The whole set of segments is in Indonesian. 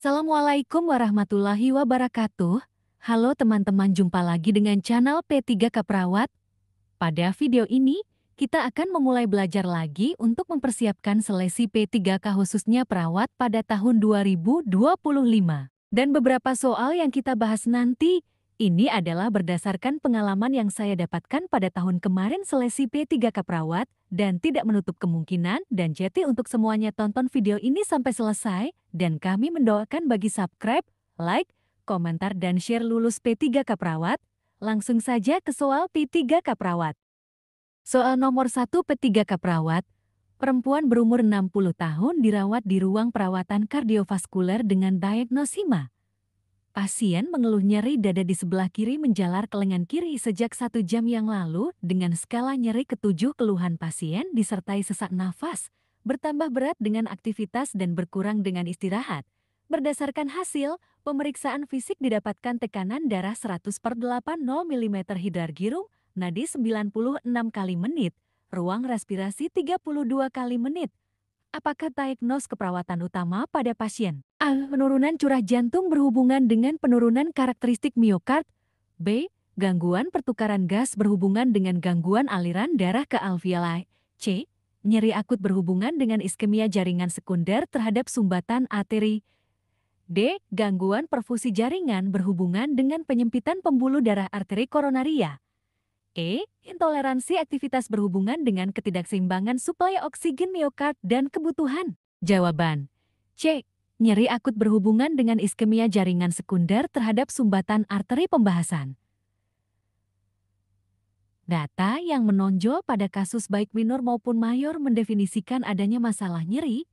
Assalamualaikum warahmatullahi wabarakatuh. Halo teman-teman, jumpa lagi dengan channel P3K Perawat. Pada video ini, kita akan memulai belajar lagi untuk mempersiapkan seleksi P3K khususnya perawat pada tahun 2025. Dan beberapa soal yang kita bahas nanti, ini adalah berdasarkan pengalaman yang saya dapatkan pada tahun kemarin seleksi P3K Perawat, dan tidak menutup kemungkinan dan jadi untuk semuanya tonton video ini sampai selesai, dan kami mendoakan bagi subscribe, like, komentar dan share lulus P3K Perawat. Langsung saja ke soal P3K Perawat. Soal nomor 1 P3K Perawat, perempuan berumur 60 tahun dirawat di ruang perawatan kardiovaskuler dengan diagnosima. Pasien mengeluh nyeri dada di sebelah kiri menjalar ke lengan kiri sejak 1 jam yang lalu dengan skala nyeri ke-7. Keluhan pasien disertai sesak nafas, bertambah berat dengan aktivitas dan berkurang dengan istirahat. Berdasarkan hasil, pemeriksaan fisik didapatkan tekanan darah 100/80 mm hidrargyrum, nadi 96 kali menit, ruang respirasi 32 kali menit. Apakah diagnos keperawatan utama pada pasien? A. Penurunan curah jantung berhubungan dengan penurunan karakteristik miokard. B. Gangguan pertukaran gas berhubungan dengan gangguan aliran darah ke alveoli. C. Nyeri akut berhubungan dengan iskemia jaringan sekunder terhadap sumbatan arteri. D. Gangguan perfusi jaringan berhubungan dengan penyempitan pembuluh darah arteri koronaria. E. Intoleransi aktivitas berhubungan dengan ketidakseimbangan suplai oksigen miokard dan kebutuhan. Jawaban C. Nyeri akut berhubungan dengan iskemia jaringan sekunder terhadap sumbatan arteri. Pembahasan data yang menonjol pada kasus baik minor maupun mayor mendefinisikan adanya masalah nyeri.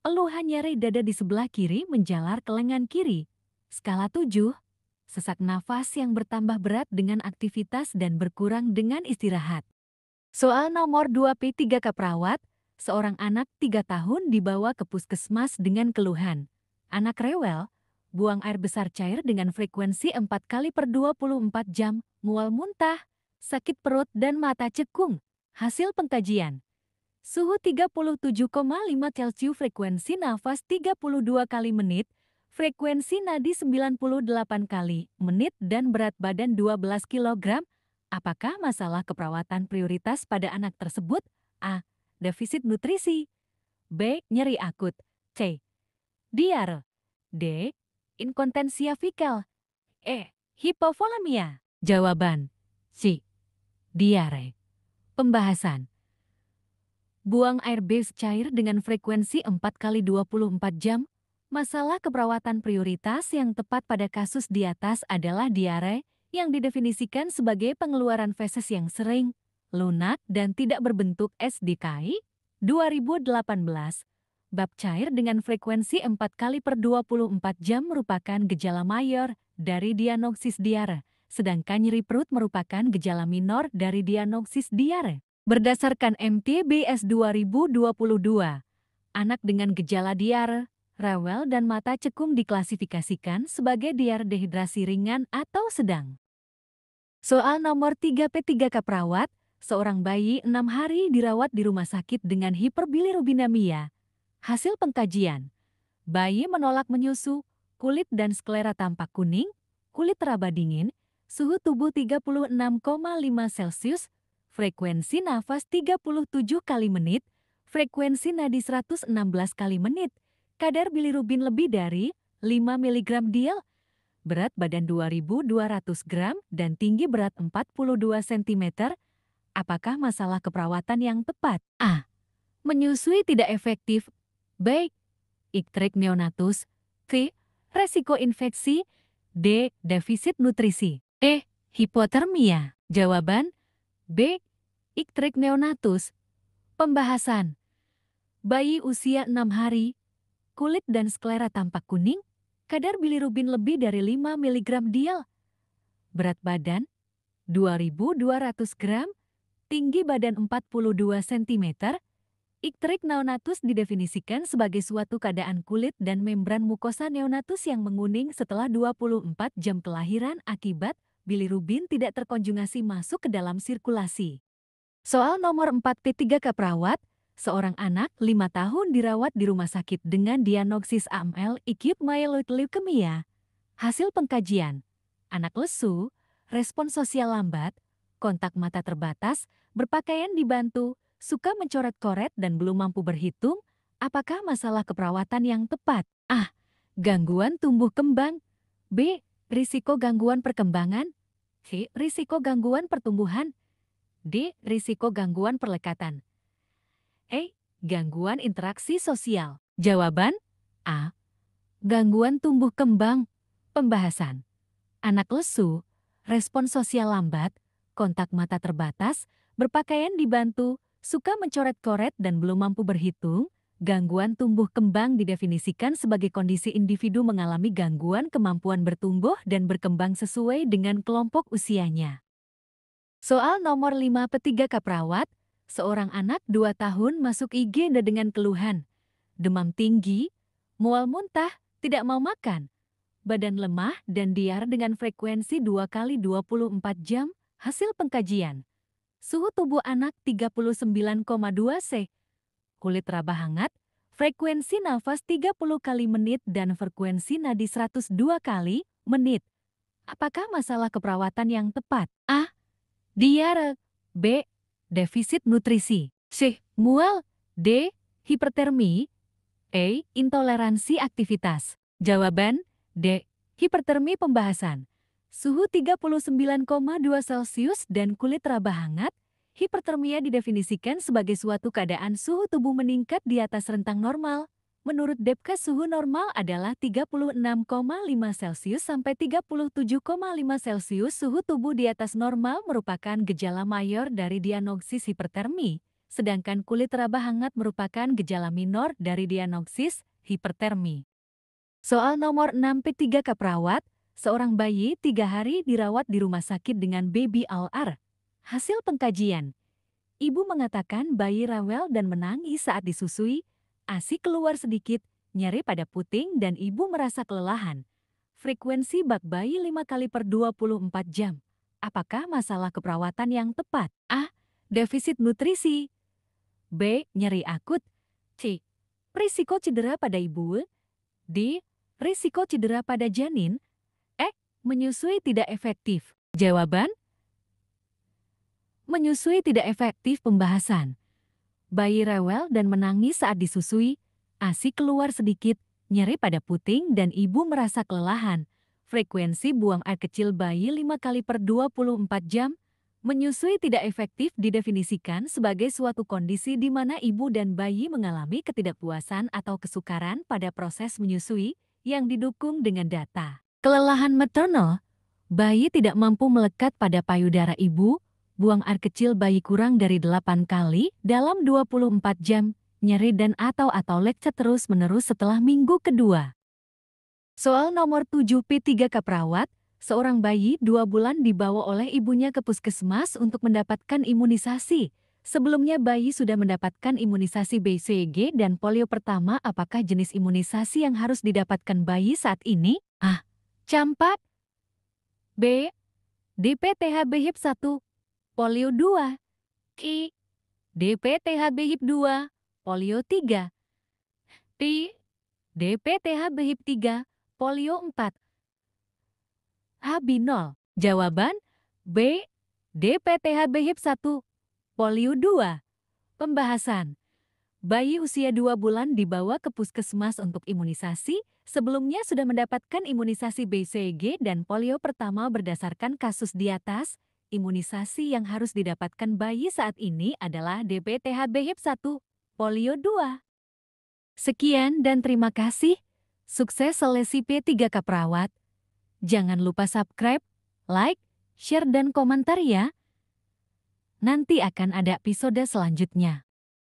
Keluhan nyeri dada di sebelah kiri menjalar ke lengan kiri. Skala 7. Sesak nafas yang bertambah berat dengan aktivitas dan berkurang dengan istirahat. Soal nomor 2 P3K Perawat, seorang anak 3 tahun dibawa ke puskesmas dengan keluhan. Anak rewel, buang air besar cair dengan frekuensi 4 kali per 24 jam, mual muntah, sakit perut dan mata cekung. Hasil pengkajian. Suhu 37,5 Celcius, frekuensi nafas 32 kali menit, frekuensi nadi 98 kali menit dan berat badan 12 kg. Apakah masalah keperawatan prioritas pada anak tersebut? A. Defisit nutrisi. B. Nyeri akut. C. Diare. D. Inkontensia fekal. E. Hipovolemia. Jawaban C. Diare. Pembahasan. Buang air bes cair dengan frekuensi 4 kali 24 jam. Masalah keperawatan prioritas yang tepat pada kasus di atas adalah diare, yang didefinisikan sebagai pengeluaran feses yang sering, lunak dan tidak berbentuk SDKI. 2018. Bab cair dengan frekuensi 4 kali per 24 jam merupakan gejala mayor dari diagnosis diare, sedangkan nyeri perut merupakan gejala minor dari diagnosis diare. Berdasarkan MTBS 2022, anak dengan gejala diare, rewel dan mata cekung diklasifikasikan sebagai diare dehidrasi ringan atau sedang. Soal nomor 3 P3K Perawat, seorang bayi 6 hari dirawat di rumah sakit dengan hiperbilirubinemia. Hasil pengkajian, bayi menolak menyusu, kulit dan sklera tampak kuning, kulit teraba dingin, suhu tubuh 36,5 Celcius, frekuensi nafas 37 kali menit, frekuensi nadi 116 kali menit, kadar bilirubin lebih dari 5 mg diel, berat badan 2.200 gram dan tinggi berat 42 cm. Apakah masalah keperawatan yang tepat? A. Menyusui tidak efektif. B. Ikterik neonatus. C. Resiko infeksi. D. Defisit nutrisi. E. Hipotermia. Jawaban B. Ikterik neonatus. Pembahasan. Bayi usia 6 hari, kulit dan sklera tampak kuning, kadar bilirubin lebih dari 5 mg diel, berat badan 2.200 gram, tinggi badan 42 cm. Ikterik neonatus didefinisikan sebagai suatu keadaan kulit dan membran mukosa neonatus yang menguning setelah 24 jam kelahiran akibat bilirubin tidak terkonjugasi masuk ke dalam sirkulasi. Soal nomor 4 P3K Perawat, Seorang anak 5 tahun dirawat di rumah sakit dengan diagnosis AML acute myeloid leukemia. Hasil pengkajian, anak lesu, respon sosial lambat, kontak mata terbatas, berpakaian dibantu, suka mencoret-coret dan belum mampu berhitung. Apakah masalah keperawatan yang tepat? A. Gangguan tumbuh kembang. B. Risiko gangguan perkembangan. C. Risiko gangguan pertumbuhan. D. Risiko gangguan perlekatan. E. Gangguan interaksi sosial. Jawaban A. Gangguan tumbuh kembang. Pembahasan. Anak lesu, respon sosial lambat, kontak mata terbatas, berpakaian dibantu, suka mencoret-coret dan belum mampu berhitung. Gangguan tumbuh kembang didefinisikan sebagai kondisi individu mengalami gangguan kemampuan bertumbuh dan berkembang sesuai dengan kelompok usianya. Soal nomor 5 P3 Kaprawat, seorang anak 2 tahun masuk IGD dengan keluhan demam tinggi, mual muntah, tidak mau makan, badan lemah dan diare dengan frekuensi 2 kali 24 jam. Hasil pengkajian, suhu tubuh anak 39,2 C, kulit raba hangat, frekuensi nafas 30 kali menit dan frekuensi nadi 102 kali menit. Apakah masalah keperawatan yang tepat? A. Diare. B. Defisit nutrisi. C. Mual. D. Hipertermi. E. Intoleransi aktivitas. Jawaban D. Hipertermi. Pembahasan. Suhu 39,2 Celcius dan kulit raba hangat. Hipertermia didefinisikan sebagai suatu keadaan suhu tubuh meningkat di atas rentang normal. Menurut Depkes suhu normal adalah 36,5 Celcius sampai 37,5 Celcius. Suhu tubuh di atas normal merupakan gejala mayor dari diagnosis hipertermi, sedangkan kulit raba hangat merupakan gejala minor dari diagnosis hipertermi. Soal nomor 6 P3 Kaprawat, seorang bayi 3 hari dirawat di rumah sakit dengan baby LR. Hasil pengkajian, ibu mengatakan bayi rewel dan menangis saat disusui, ASI keluar sedikit, nyeri pada puting dan ibu merasa kelelahan. Frekuensi bak bayi 5 kali per 24 jam. Apakah masalah keperawatan yang tepat? A. Defisit nutrisi. B. Nyeri akut. C. Risiko cedera pada ibu. D. Risiko cedera pada janin. E. Menyusui tidak efektif. Jawaban menyusui tidak efektif. Pembahasan. Bayi rewel dan menangis saat disusui, ASI keluar sedikit, nyeri pada puting dan ibu merasa kelelahan. Frekuensi buang air kecil bayi 5 kali per 24 jam. Menyusui tidak efektif didefinisikan sebagai suatu kondisi di mana ibu dan bayi mengalami ketidakpuasan atau kesukaran pada proses menyusui yang didukung dengan data. Kelelahan maternal, bayi tidak mampu melekat pada payudara ibu, buang air kecil bayi kurang dari 8 kali dalam 24 jam, nyeri dan atau lecet terus-menerus setelah minggu kedua. Soal nomor 7 P3 Kaprawat, seorang bayi 2 bulan dibawa oleh ibunya ke puskesmas untuk mendapatkan imunisasi. Sebelumnya bayi sudah mendapatkan imunisasi BCG dan polio pertama. Apakah jenis imunisasi yang harus didapatkan bayi saat ini? A. Campak. B. DPTHB HIP 1, polio 2. C. DPTHB HIP 2, polio 3. D. DPTHB HIP 3, polio 4. HB0. Jawaban B. DPTHB HIP 1, polio 2. Pembahasan. Bayi usia 2 bulan dibawa ke puskesmas untuk imunisasi. Sebelumnya sudah mendapatkan imunisasi BCG dan polio pertama berdasarkan kasus di atas. Imunisasi yang harus didapatkan bayi saat ini adalah DPTHB HIP 1, polio 2. Sekian dan terima kasih. Sukses seleksi P3 Kaprawat. Jangan lupa subscribe, like, share dan komentar ya. Nanti akan ada episode selanjutnya.